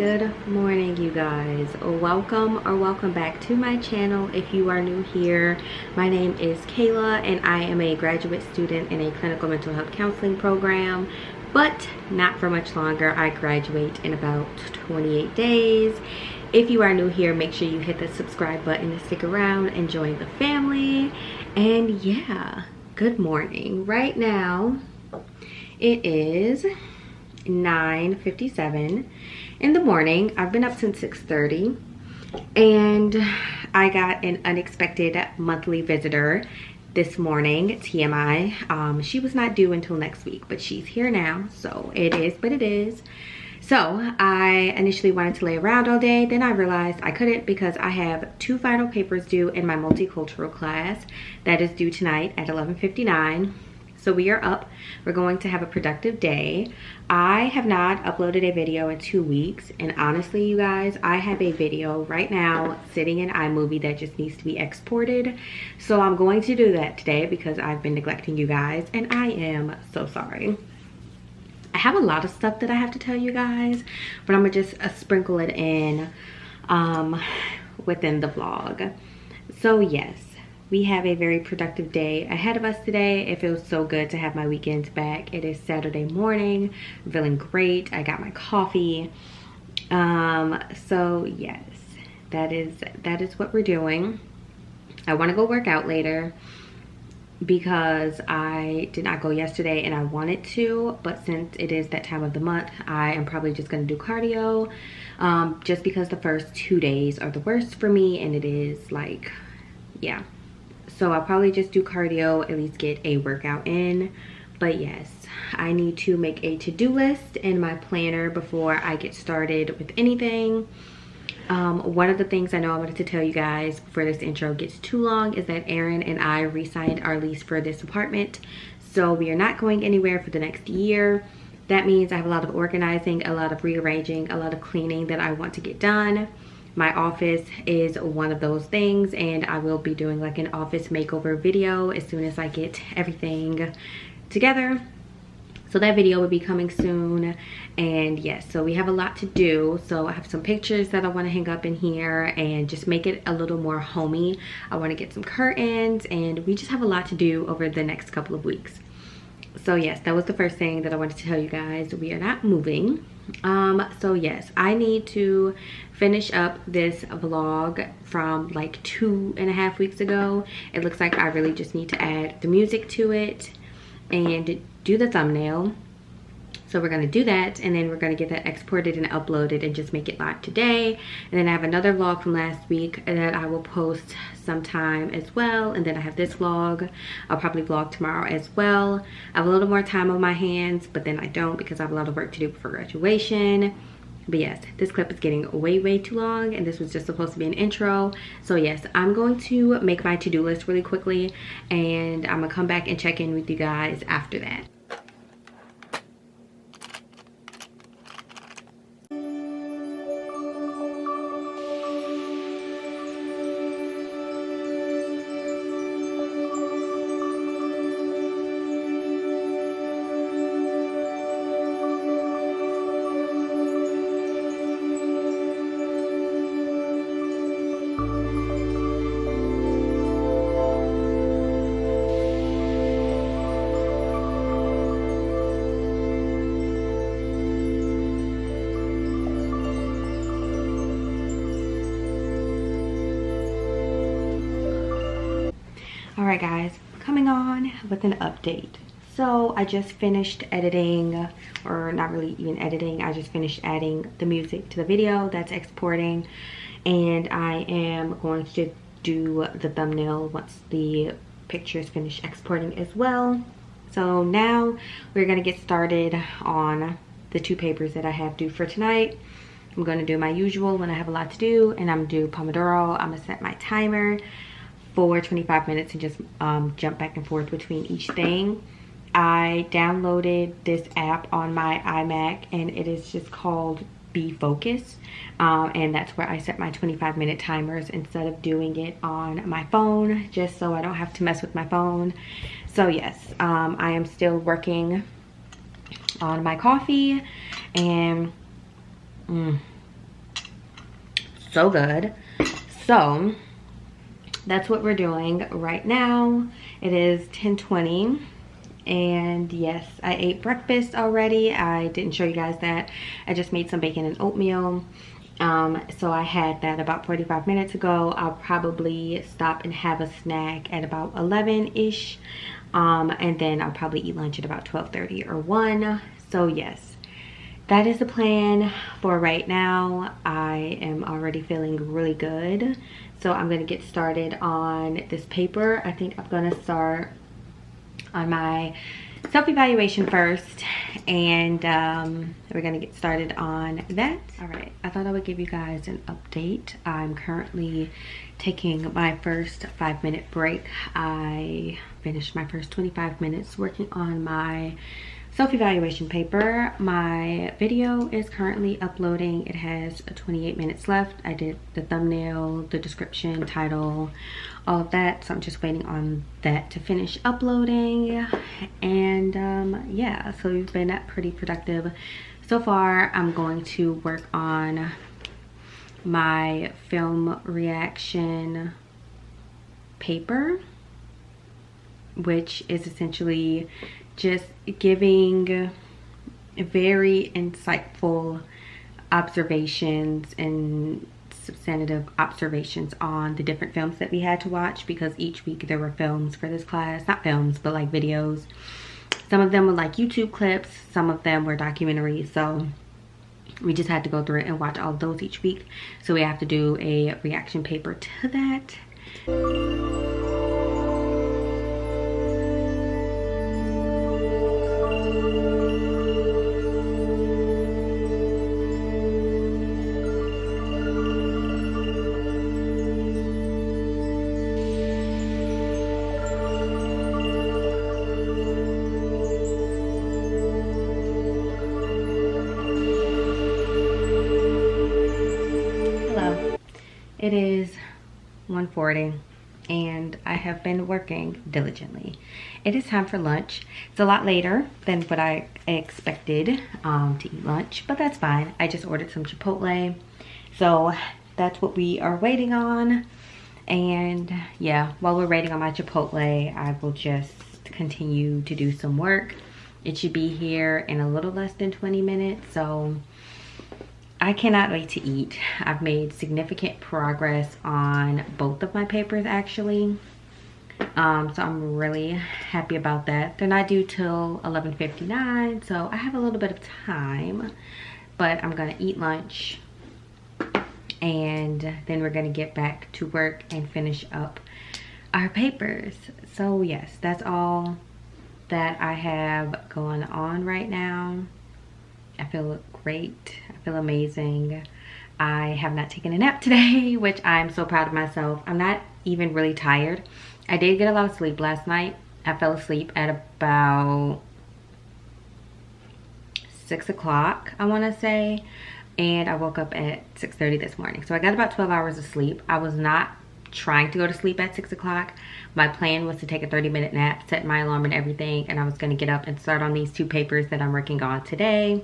Good morning, you guys. Welcome back to my channel. If you are new here, my name is Kayla and I am a graduate student in a clinical mental health counseling program, but not for much longer. I graduate in about 28 days. If you are new here, make sure you hit the subscribe button to stick around and join the family. And yeah, good morning. Right now it is 9:57 in the morning. I've been up since 6:30 and I got an unexpected monthly visitor this morning. TMI. She was not due until next week, but she's here now, so it is what it is. So I initially wanted to lay around all day, then I realized I couldn't because I have 2 final papers due in my multicultural class that is due tonight at 11:59. So we are up. We're going to have a productive day. I have not uploaded a video in 2 weeks, and honestly, you guys, I have a video right now sitting in iMovie that just needs to be exported. So I'm going to do that today because I've been neglecting you guys, and I am so sorry. I have a lot of stuff that I have to tell you guys, but I'm gonna just sprinkle it in within the vlog. So yes, we have a very productive day ahead of us today. It feels so good to have my weekends back. It is Saturday morning. I'm feeling great. I got my coffee. So yes, that is what we're doing. I want to go work out later because I did not go yesterday and I wanted to, but since it is that time of the month, I am probably just going to do cardio, just because the first 2 days are the worst for me, and it is like, yeah. So I'll probably just do cardio, at least get a workout in. But yes, I need to make a to-do list in my planner before I get started with anything. One of the things I know I wanted to tell you guys before this intro gets too long is that Aaron and I re-signed our lease for this apartment. So we are not going anywhere for the next year. That means I have a lot of organizing, a lot of rearranging, a lot of cleaning that I want to get done. My office is one of those things, and I will be doing like an office makeover video as soon as I get everything together. So that video will be coming soon. And yes, so we have a lot to do. So I have some pictures that I want to hang up in here and just make it a little more homey. I want to get some curtains, and we just have a lot to do over the next couple of weeks. So yes, that was the first thing that I wanted to tell you guys. We are not moving. So yes, I need to finish up this vlog from like 2.5 weeks ago. It looks like I really just need to add the music to it and do the thumbnail. So we're going to do that, and then we're going to get that exported and uploaded and just make it live today. And then I have another vlog from last week that I will post sometime as well. And then I have this vlog. I'll probably vlog tomorrow as well. I have a little more time on my hands, but then I don't because I have a lot of work to do before graduation. But yes, this clip is getting way too long, and this was just supposed to be an intro. So yes, I'm going to make my to-do list really quickly, and I'm gonna come back and check in with you guys after that. Alright guys, coming on with an update. So I just finished editing, or not really even editing, I just finished adding the music to the video that's exporting, and I am going to do the thumbnail once the pictures finish exporting as well. So now we're going to get started on the 2 papers that I have due for tonight. I'm going to do my usual when I have a lot to do, and I'm due Pomodoro. I'm going to set my timer for 25 minutes and just jump back and forth between each thing. I downloaded this app on my iMac, and it is just called Be Focus, and that's where I set my 25-minute timers instead of doing it on my phone, just so I don't have to mess with my phone. So yes, I am still working on my coffee, and so good. So that's what we're doing right now. It is 10:20. And yes, I ate breakfast already. I didn't show you guys that. I just made some bacon and oatmeal. So I had that about 45 minutes ago. I'll probably stop and have a snack at about 11-ish. And then I'll probably eat lunch at about 12:30 or 1. So yes, that is the plan for right now. I am already feeling really good. So I'm gonna get started on this paper. I think I'm gonna start on my self-evaluation first, and we're gonna get started on that. All right, I thought I would give you guys an update. I'm currently taking my first 5-minute break. I finished my first 25 minutes working on my self-evaluation paper. My video is currently uploading. It has 28 minutes left. I did the thumbnail, the description, title, all of that, so I'm just waiting on that to finish uploading. And yeah, so we've been pretty productive so far. I'm going to work on my film reaction paper, which is essentially just giving very insightful observations and substantive observations on the different films that we had to watch, because each week there were films for this class. Not films, but like videos. Some of them were like YouTube clips, some of them were documentaries, so we just had to go through it and watch all of those each week. So we have to do a reaction paper to that. It is 1:40 and I have been working diligently. It is time for lunch. It's a lot later than what I expected to eat lunch, but that's fine. I just ordered some Chipotle, so that's what we are waiting on. And yeah, while we're waiting on my Chipotle, I will just continue to do some work. It should be here in a little less than 20 minutes, so I cannot wait to eat. I've made significant progress on both of my papers actually. So I'm really happy about that. They're not due till 11:59, so I have a little bit of time, but I'm gonna eat lunch and then we're gonna get back to work and finish up our papers. So yes, that's all that I have going on right now. I feel great. I feel amazing. I have not taken a nap today, which I'm so proud of myself. I'm not even really tired. I did get a lot of sleep last night. I fell asleep at about 6 o'clock, I want to say. And I woke up at 6:30 this morning. So I got about 12 hours of sleep. I was not trying to go to sleep at 6 o'clock. My plan was to take a 30-minute nap, set my alarm and everything, and I was going to get up and start on these 2 papers that I'm working on today.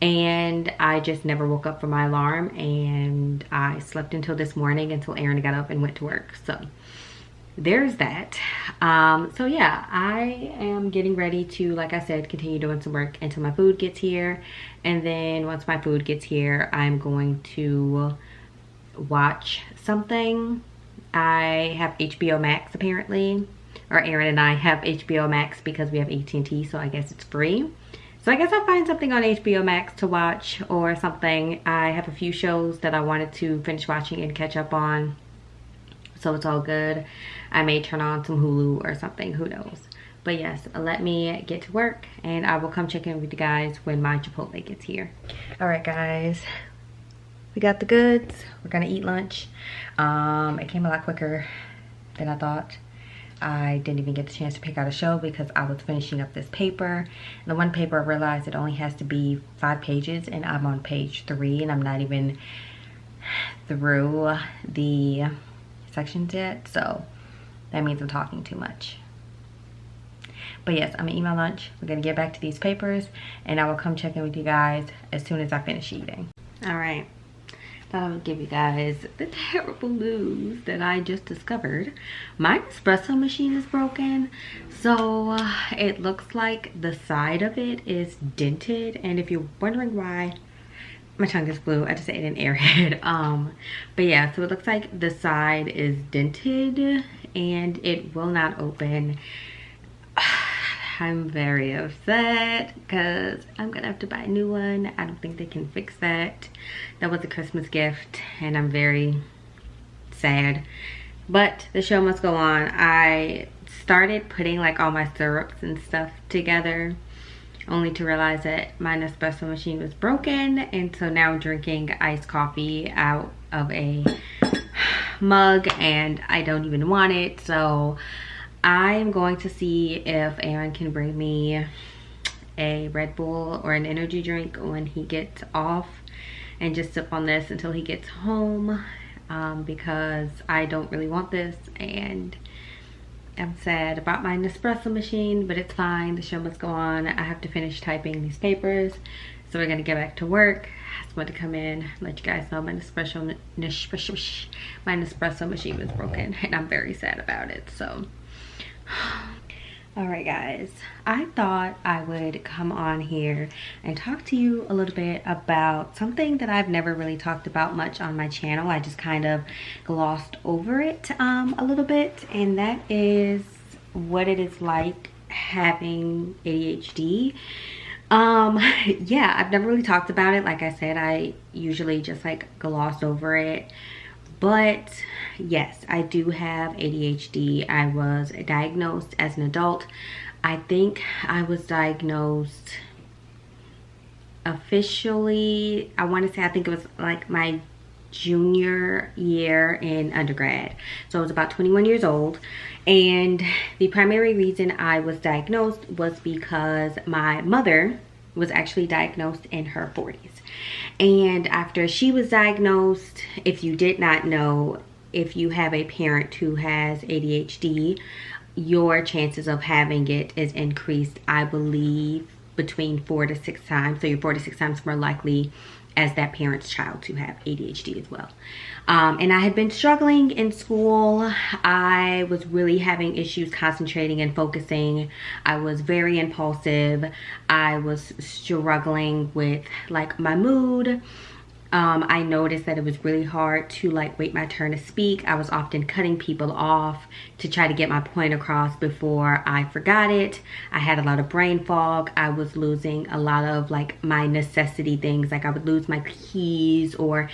And I just never woke up from my alarm, and I slept until this morning, until Aaron got up and went to work. So there's that. So yeah, I am getting ready to, like I said, continue doing some work until my food gets here. And then once my food gets here, I'm going to watch something. I have HBO Max apparently, or Aaron and I have HBO Max because we have AT&T, so I guess it's free. So I guess I'll find something on HBO Max to watch or something. I have a few shows that I wanted to finish watching and catch up on, so it's all good. I may turn on some Hulu or something, who knows. But yes, let me get to work and I will come check in with you guys when my Chipotle gets here. All right guys, we got the goods. We're gonna eat lunch. It came a lot quicker than I thought. I didn't even get the chance to pick out a show because I was finishing up this paper. And the one paper I realized it only has to be 5 pages and I'm on page 3 and I'm not even through the sections yet. So that means I'm talking too much. But yes, I'm gonna eat my lunch. We're gonna get back to these papers and I will come check in with you guys as soon as I finish eating. All right, Thought I would give you guys the terrible news that I just discovered. My espresso machine is broken. So it looks like the side of it is dented. And if you're wondering why my tongue is blue, I just ate an airhead. But yeah, so it looks like the side is dented and it will not open. I'm very upset because I'm gonna have to buy a new one. I don't think they can fix that. That was a Christmas gift and I'm very sad. But the show must go on. I started putting like all my syrups and stuff together only to realize that my Nespresso machine was broken, and so now I'm drinking iced coffee out of a mug and I don't even want it. So I'm going to see if Aaron can bring me a Red Bull or an energy drink when he gets off and just sip on this until he gets home, because I don't really want this and I'm sad about my Nespresso machine, but it's fine. The show must go on. I have to finish typing these papers, so we're gonna get back to work. I just wanted to come in, let you guys know my Nespresso machine was broken and I'm very sad about it. So all right guys, I thought I would come on here and talk to you a little bit about something that I've never really talked about much on my channel. I just kind of glossed over it a little bit, and that is what it is like having ADHD. Yeah, I've never really talked about it. Like I said, I usually just like gloss over it. But yes, I do have ADHD. I was diagnosed as an adult. I think I was diagnosed officially, I want to say, I think it was like my junior year in undergrad. So I was about 21 years old. And the primary reason I was diagnosed was because my mother was actually diagnosed in her 40s. And after she was diagnosed, if you did not know, if you have a parent who has ADHD, your chances of having it is increased, I believe, between 4 to 6 times. So you're 4 to 6 times more likely as that parent's child to have ADHD as well. And I had been struggling in school. I was really having issues concentrating and focusing. I was very impulsive. I was struggling with like my mood. I noticed that it was really hard to like wait my turn to speak. I was often cutting people off to try to get my point across before I forgot it. I had a lot of brain fog. I was losing a lot of like my necessity things. Like I would lose my keys or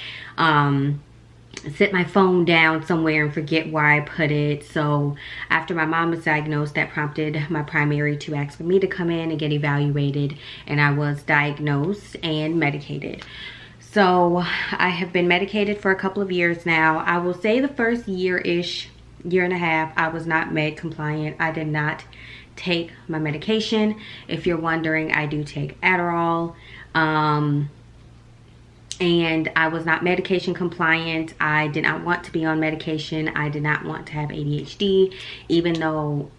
set my phone down somewhere and forget where I put it. So after my mom was diagnosed, that prompted my primary to ask for me to come in and get evaluated, and I was diagnosed and medicated. So I have been medicated for a couple of years now. I will say the first year-ish, year and a half, I was not med compliant. I did not take my medication. If you're wondering, I do take Adderall. And I was not medication compliant. I did not want to be on medication. I did not want to have ADHD, even though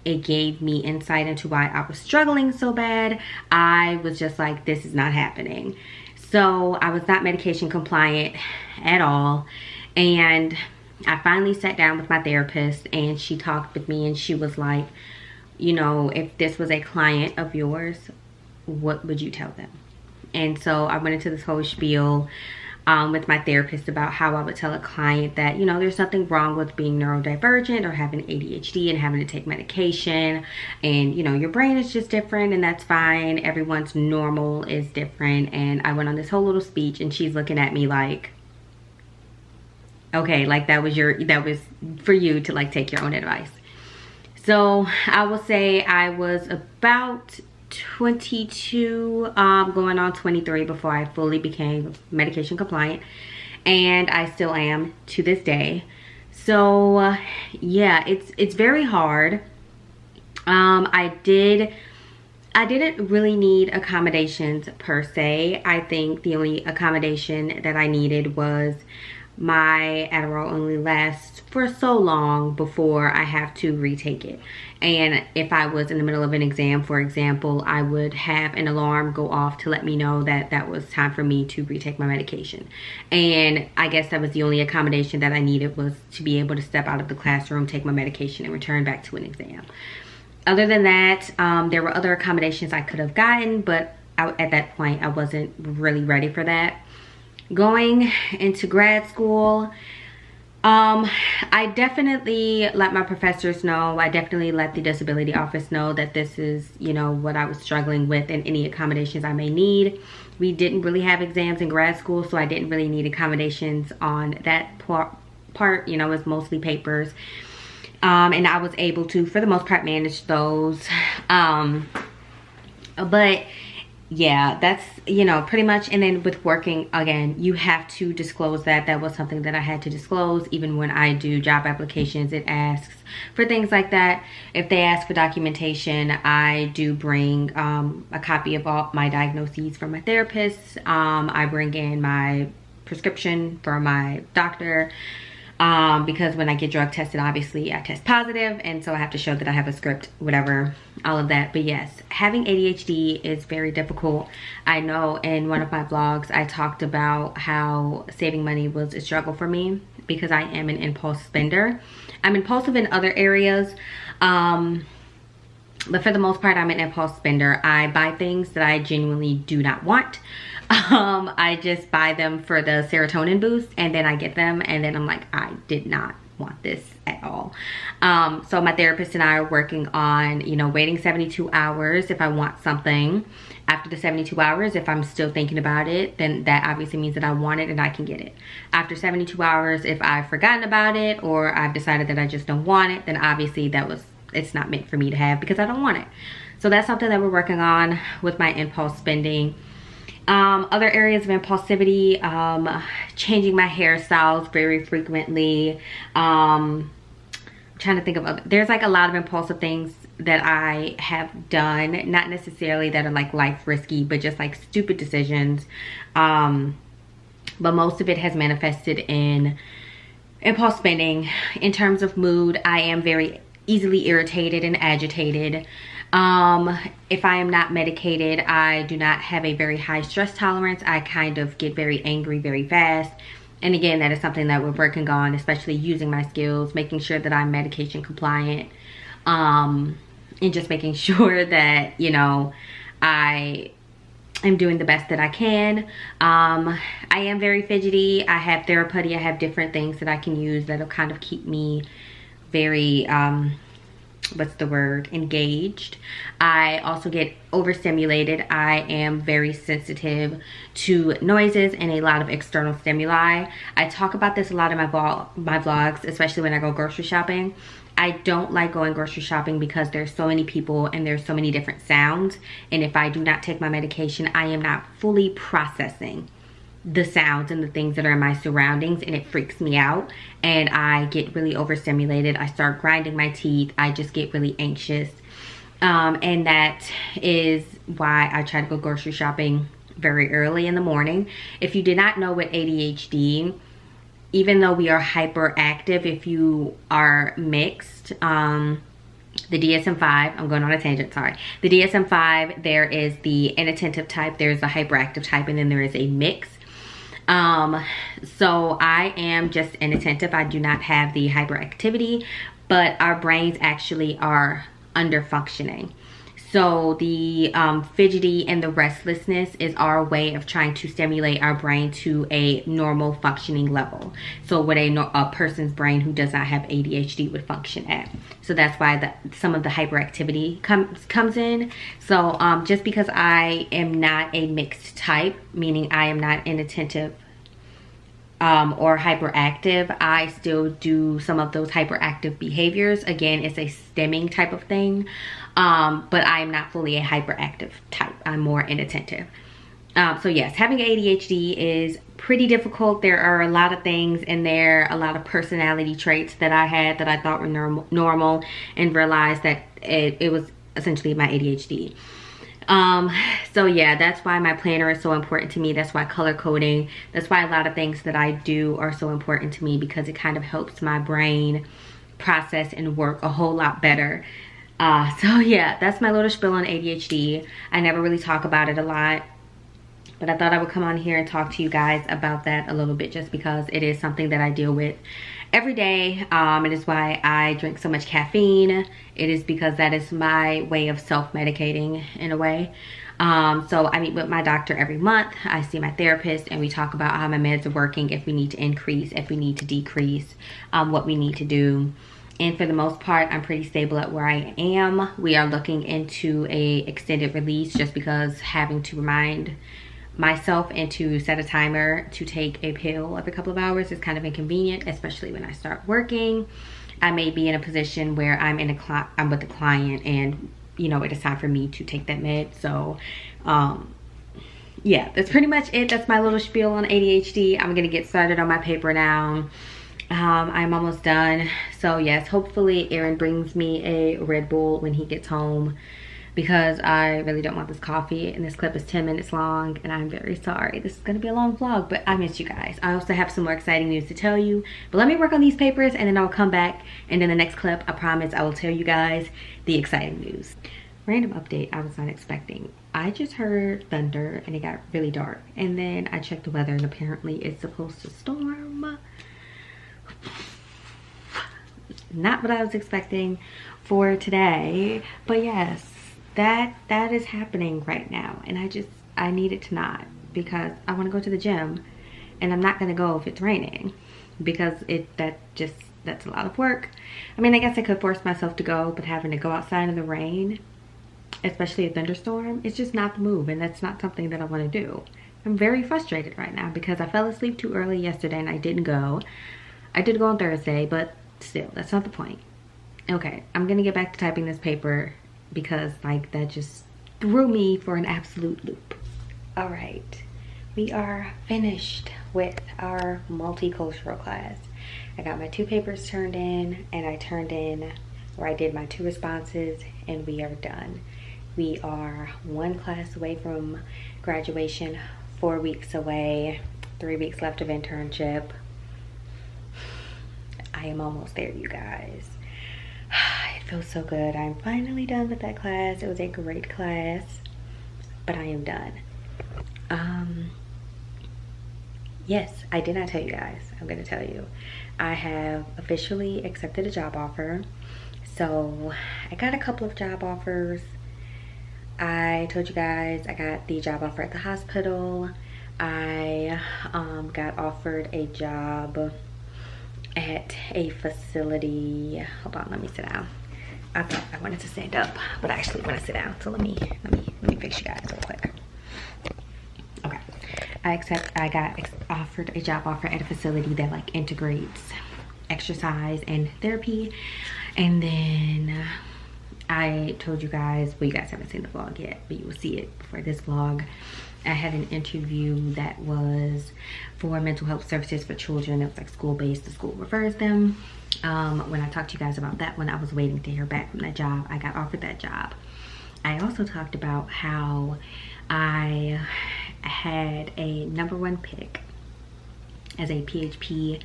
it gave me insight into why I was struggling so bad. I was just like, this is not happening. So I was not medication compliant at all. And I finally sat down with my therapist and she talked with me and she was like, you know, if this was a client of yours, what would you tell them? And so I went into this whole spiel with my therapist about how I would tell a client that, you know, there's nothing wrong with being neurodivergent or having ADHD and having to take medication, and you know, your brain is just different and that's fine. Everyone's normal is different. And I went on this whole little speech and she's looking at me like, okay, like that was for you to like take your own advice. So I will say I was about 22 going on 23 before I fully became medication compliant, and I still am to this day. So yeah, it's very hard. I didn't really need accommodations per se. I think the only accommodation that I needed was my Adderall only lasts for so long before I have to retake it. And if I was in the middle of an exam, for example, I would have an alarm go off to let me know that that was time for me to retake my medication. And I guess that was the only accommodation that I needed, was to be able to step out of the classroom, take my medication, and return back to an exam. Other than that, there were other accommodations I could have gotten, but at that point I wasn't really ready for that. Going into grad school, I definitely let my professors know. I definitely let the disability office know that this is, you know, what I was struggling with and any accommodations I may need. We didn't really have exams in grad school, so I didn't really need accommodations on that part. You know, it was mostly papers. And I was able to, for the most part, manage those. But yeah, that's, you know, pretty much. And then with working, again, you have to disclose that. That was something that I had to disclose. Even when I do job applications, it asks for things like that. If they ask for documentation, I do bring a copy of all my diagnoses from my therapist. I bring in my prescription for my doctor. Because when I get drug tested, obviously I test positive, and so I have to show that I have a script, whatever, all of that. But yes, having ADHD is very difficult. I know in one of my vlogs I talked about how saving money was a struggle for me because I am an impulse spender. I'm impulsive in other areas, but for the most part I'm an impulse spender. I buy things that I genuinely do not want. I just buy them for the serotonin boost, and then I get them, and then I'm like, I did not want this at all. So my therapist and I are working on, you know, waiting 72 hours if I want something. After the 72 hours, if I'm still thinking about it, then that obviously means that I want it and I can get it. After 72 hours, if I've forgotten about it or I've decided that I just don't want it, then obviously it's not meant for me to have because I don't want it. So that's something that we're working on with my impulse spending. Other areas of impulsivity, changing my hairstyles very frequently. Trying to think of there's like a lot of impulsive things that I have done, not necessarily that are like life risky, but just like stupid decisions. But most of it has manifested in impulse spending. In terms of mood, I am very easily irritated and agitated. If I am not medicated, I do not have a very high stress tolerance. I kind of get very angry very fast. And again, that is something that we're working on, especially using my skills, making sure that I'm medication compliant, and just making sure that, you know, I am doing the best that I can. I am very fidgety. I have therapy. I have different things that I can use that'll kind of keep me very, what's the word, engaged. I also get overstimulated. I am very sensitive to noises and a lot of external stimuli. I talk about this a lot in my vlogs, especially when I go grocery shopping. I don't like going grocery shopping because there's so many people and there's so many different sounds, and if I do not take my medication, I am not fully processing the sounds and the things that are in my surroundings, and it freaks me out and I get really overstimulated. I start grinding my teeth. I just get really anxious, and that is why I try to go grocery shopping very early in the morning. If you did not know, with ADHD, even though we are hyperactive, if you are mixed, the DSM-5, I'm going on a tangent, sorry. The DSM-5, there is the inattentive type, there's the hyperactive type, and then there is a mix. So I am just inattentive. I do not have the hyperactivity, but our brains actually are under functioning. So the fidgety and the restlessness is our way of trying to stimulate our brain to a normal functioning level. So what a person's brain who does not have ADHD would function at. So that's why some of the hyperactivity comes in. So just because I am not a mixed type, meaning I am not inattentive or hyperactive, I still do some of those hyperactive behaviors. Again, it's a stimming type of thing, but I'm not fully a hyperactive type. I'm more inattentive. So yes, having ADHD is pretty difficult. There are a lot of things in there, a lot of personality traits that I had that I thought were normal, and realized that it was essentially my ADHD. So yeah, that's why my planner is so important to me. That's why color coding, that's why a lot of things that I do are so important to me, because it kind of helps my brain process and work a whole lot better. So yeah, that's my little spiel on ADHD. I never really talk about it a lot, but I thought I would come on here and talk to you guys about that a little bit, just because it is something that I deal with every day. It is why I drink so much caffeine. It is because that is my way of self-medicating in a way. So I meet with my doctor every month. I see my therapist and we talk about how my meds are working, if we need to increase, if we need to decrease, what we need to do. And for the most part, I'm pretty stable at where I am. We are looking into a extended release, just because having to remind myself and to set a timer to take a pill every couple of hours is kind of inconvenient, especially when I start working. I may be in a position where I'm with a client and, you know, it is time for me to take that med. So yeah, that's pretty much it. That's my little spiel on ADHD. I'm gonna get started on my paper now. I'm almost done. So yes, hopefully Aaron brings me a Red Bull when he gets home, because I really don't want this coffee. And this clip is 10 minutes long and I'm very sorry. This is gonna be a long vlog, but I miss you guys. I also have some more exciting news to tell you, but let me work on these papers and then I'll come back, and in the next clip, I promise I will tell you guys the exciting news. Random update I was not expecting. I just heard thunder and it got really dark, and then I checked the weather and apparently it's supposed to storm. Not what I was expecting for today, but yes, that is happening right now, and I need it to not, because I want to go to the gym and I'm not going to go if it's raining, because that's a lot of work. I mean, I guess I could force myself to go, but having to go outside in the rain, especially a thunderstorm, it's just not the move, and that's not something that I want to do. I'm very frustrated right now because I fell asleep too early yesterday and I didn't go. I did go on Thursday, but still, that's not the point. Okay, I'm gonna get back to typing this paper, because like that just threw me for an absolute loop. All right, we are finished with our multicultural class. I got my 2 papers turned in, and I did my 2 responses, and we are done. We are 1 class away from graduation, 4 weeks away, 3 weeks left of internship. I am almost there, you guys. It feels so good. I'm finally done with that class. It was a great class, but I am done. Yes, I did not tell you guys. I'm gonna tell you. I have officially accepted a job offer. So I got a couple of job offers. I told you guys I got the job offer at the hospital. I got offered a job at a facility. Hold on, let me sit down. I thought I wanted to stand up, but I actually want to sit down. So let me fix you guys real quick. Okay, I got offered a job offer at a facility that like integrates exercise and therapy. And then I told you guys, well, you guys haven't seen the vlog yet, but you will see it before this vlog. I had an interview that was for mental health services for children. It was like school-based. The school refers them. When I talked to you guys about that one, I was waiting to hear back from that job. I got offered that job. I also talked about how I had a #1 pick as a PHP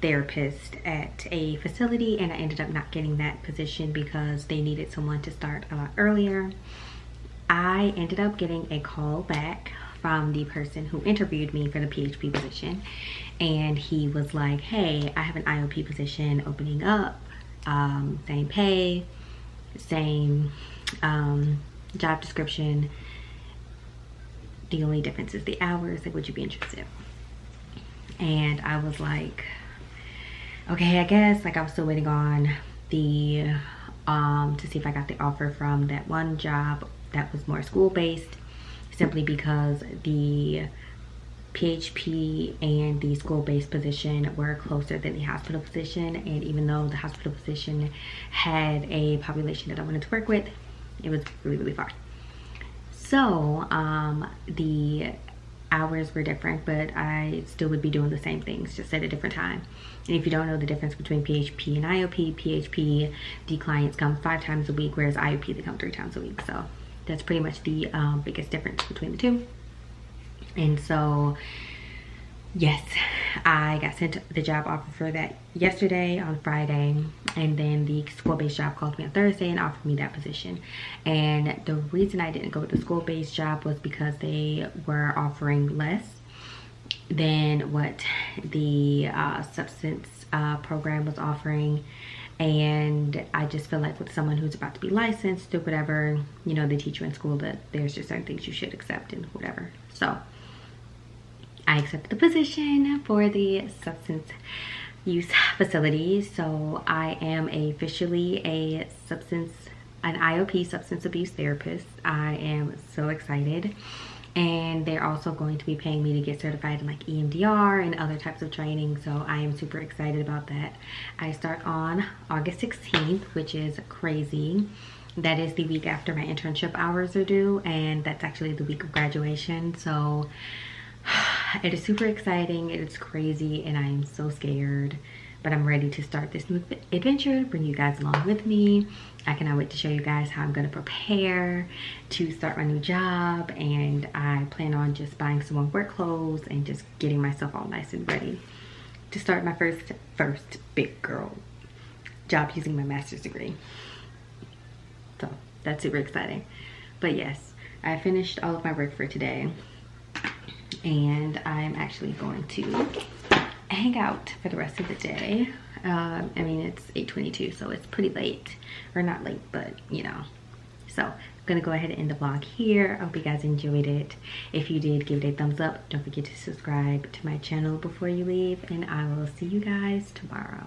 therapist at a facility, and I ended up not getting that position because they needed someone to start a lot earlier. I ended up getting a call back from the person who interviewed me for the PHP position, and he was like, hey, I have an IOP position opening up, same pay, same job description, the only difference is the hours, like, would you be interested? And I was like, okay, I guess. Like, I was still waiting on the to see if I got the offer from that one job that was more school-based, simply because the PHP and the school-based position were closer than the hospital position. And even though the hospital position had a population that I wanted to work with, it was really, really far. So the hours were different, but I still would be doing the same things, just at a different time. And if you don't know the difference between PHP and IOP, PHP, the clients come 5 times a week, whereas IOP, they come 3 times a week. So That's pretty much the biggest difference between the two. And so yes, I got sent the job offer for that yesterday on Friday, and then the school-based job called me on Thursday and offered me that position. And the reason I didn't go with the school-based job was because they were offering less than what the substance program was offering. And I just feel like with someone who's about to be licensed or whatever, you know, they teach you in school that there's just certain things you should accept and whatever. So I accepted the position for the substance use facility. So I am officially an IOP, substance abuse therapist. I am so excited. And they're also going to be paying me to get certified in like EMDR and other types of training. So I am super excited about that. I start on August 16th, which is crazy. That is the week after my internship hours are due, and that's actually the week of graduation. So it is super exciting, it is crazy, and I am so scared, but I'm ready to start this new adventure, bring you guys along with me. I cannot wait to show you guys how I'm going to prepare to start my new job, and I plan on just buying some more work clothes and just getting myself all nice and ready to start my first big girl job using my master's degree. So that's super exciting. But yes, I finished all of my work for today, and I'm actually going to hang out for the rest of the day. I mean, it's 8:22, so it's pretty late, or not late, but you know. So I'm gonna go ahead and end the vlog here. I hope you guys enjoyed it. If you did, give it a thumbs up. Don't forget to subscribe to my channel before you leave, and I will see you guys tomorrow.